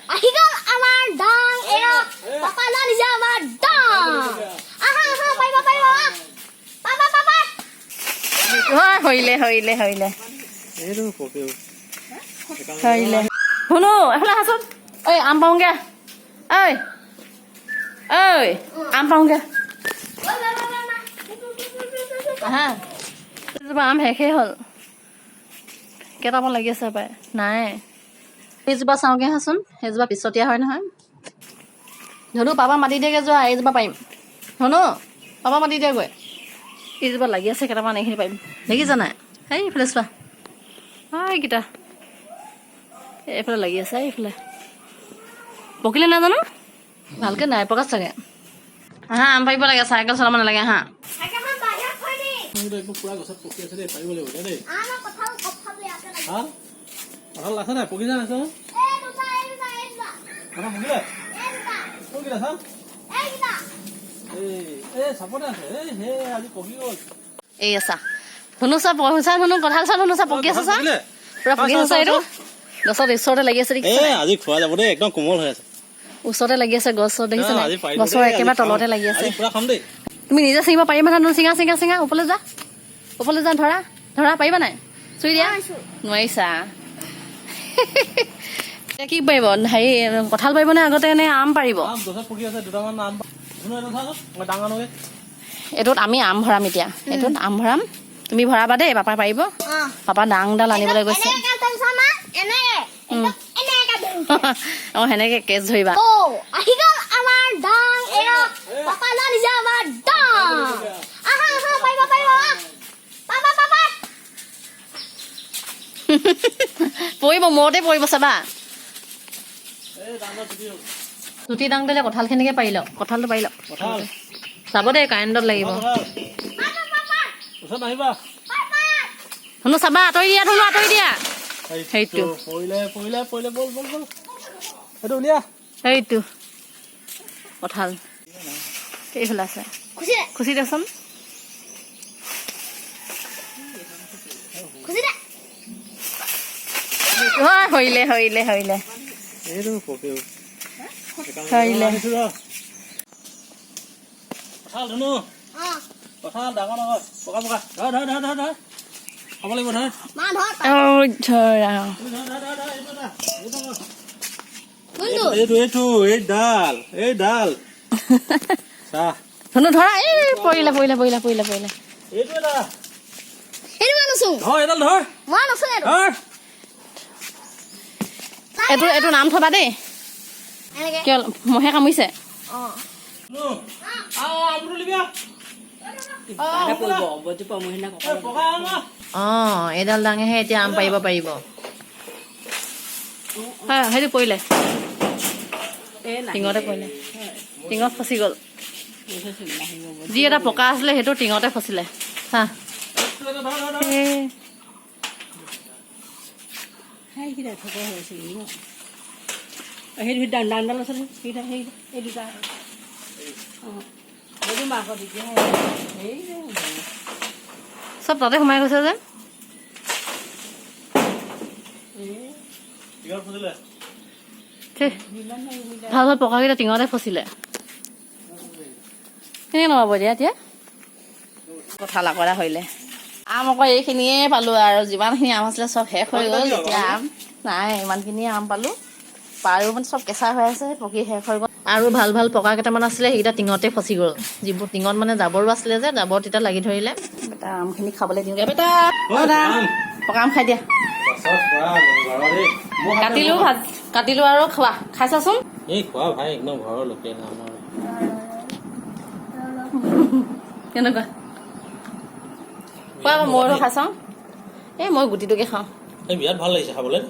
আহি গ'ল আমাৰ ডাং এয়া পাপা লৈ নিজে আমাৰ ডাং আহা আহা পাৰিবা পাৰিবা পাপা পাপা হইলে হইলে হইলে এইটো পকেও হইলে শুনো এফালে হাচোন ঐ আম পাওঁগে ঐ ঐ আম পাওঁগে আহা এজোপা আম শেষেই হ'ল কেইটামান লাগি আছে পাই নাই এইজোপা চাওঁগে হাচোন সেইজোপা পিছতীয়া হয় নহয় ধনু পাপা মাতি দিয়েগে যোৱা এইজোপা পাৰিম শুনো পাপা মাতি দিয়েগৈ এইজোপা লাগি আছে কেইটামান এইখিনি পাৰিম দেখিছা নাই সেই এইফালে চোৱা এইকেইটা এইফালে লাগি আছে এইফালে পকিলে নাজানো ভালকৈ নাই পকা চাগে হা আম পাৰিব লাগে চাইকেল চলাব নালাগে হা সাইকেলখন বাহিৰত থৈ দি এইটো একদম পুৰা গছত পকি আছে দেই পাৰিব লাগিব দেই আমাৰ কঁঠাল কঁঠাল আছে লাগে হা কঁঠাল আছে নাই পকি যায় আছে এই দুটা কঁঠাল পকিলে পকিলে চাম এই দুটা এই চাপতে আছে এই হে আজি পকি গ'ল এই আছা শুনো চা শুনো কঁঠাল চা শুনো চা পকি আছে চা পুৰা পকি আছে এইটো গছত ওচৰতে লাগি আছে দেখিছা আজি খোৱা যাব দেই একদম কোমল হৈ আছে ওচৰতে লাগি আছে গছত দেখিছা নাই গছৰ একেবাৰে তলতে লাগি আছে পুৰা খাম দেই তুমি নিজে ছিঙিব পাৰিবা নহয় চিঙা চিঙা চিঙা ওপৰলৈ যা ধৰা ধৰা পাৰিবা নাই চুই দিয়া নোৱাৰিছা এতিয়া কি পাৰিব হেৰি কঁঠাল পাৰিব নে আগতে এনে আম পাৰিব গছত পকি আছে দুটামান আম ডাঙৰ নহয় এইটোত আমি আম ভৰাম এতিয়া এইটোত আম ভৰাম তুমি ভৰাবা দেই পাপা পাৰিব পাপা ডাঙৰডাল আনিবলৈ গৈছে অঁ সেনেকে কেছ ধৰিবা আহি গ'ল আমাৰ ডাং এয়া পাপা লৈ নিজে আমাৰ ডাং আহা আহা পাৰিবা পাৰিবা পাপা পাপা পৰিব মূৰতে পৰিব চাবা চুটি দাংডালে কঁঠালখিনিকে পাৰি লওক কঁঠালটো পাৰি লওক চাব দেই কাৰেণ্টত লাগিব শুনো চাবা আঁতৰি দিয়া ধুনো আঁতৰি দিয়া সেইটো সেইটো কঁঠাল এইফালে আছে খুচি দেচোন হইলে হইলে হইলে এইটো পকেও হইলে কঁঠাল ধুনু কঁঠাল ডাঙৰ নহয় পকা পকা ধৰ ধৰ ধৰ ধৰ ধৰ খাব লাগিব ধৰ মা ধৰ ধৰা এইটো এইটো এই ডাল চাহ ধুনু ধৰা এই পৰিলে পৰিলে পৰিলে পৰিলে পৰিলে এইটো এটা সেইটো মই নুচো ধৰ এডাল ধৰ মই নুচো এইটো ধৰ এইটো এইটো নাম থবা দেই এনেকে কিয় মহে কামুৰিছে অঁ এইডাল ডাঙেহে এতিয়া আম পাৰিব পাৰিব হয় সেইটো পৰিলে টিঙতে পৰিলে টিঙত ফচি গ'ল যি এটা পকা আছিলে সেইটো টিঙতে ফচিলে চা চব তাতে সোমাই গৈছে যে ভাল ভাল পকাকেইটা টিঙতে ফচিলে কেনেকৈ নমাব এতিয়া কঁঠাল আকৰা হৰিলে আম আকৌ এইখিনিয়ে পালোঁ আৰু যিমানখিনি আম আছিলে চব শেষ হৈ গ'ল এতিয়া আম নাই ইমানখিনিয়ে আম পালোঁ পাৰো মানে চব কেঁচা হৈ আছে পকি শেষ হৈ গ'ল আৰু ভাল ভাল পকা কেইটামান আছিলে সেইকেইটা টিঙতে ফচি গ'ল যিবোৰ টিঙত মানে জাবৰো আছিলে যে জাবৰ তেতিয়া লাগি ধৰিলে বেটা আমখিনি খাবলৈ দিওঁগৈ বেটা পকা আম খাই দিয়া কাটিলোঁ আৰু খোৱা খাইছাচোন এই খোৱা ভাই একদম ঘৰৰ লোকেল আমাৰ কেনেকুৱা খোৱা ময়ো খাই চাওঁ এই মই গুটিটোকে খাওঁ বিৰাট ভাল লাগিছে খাবলৈ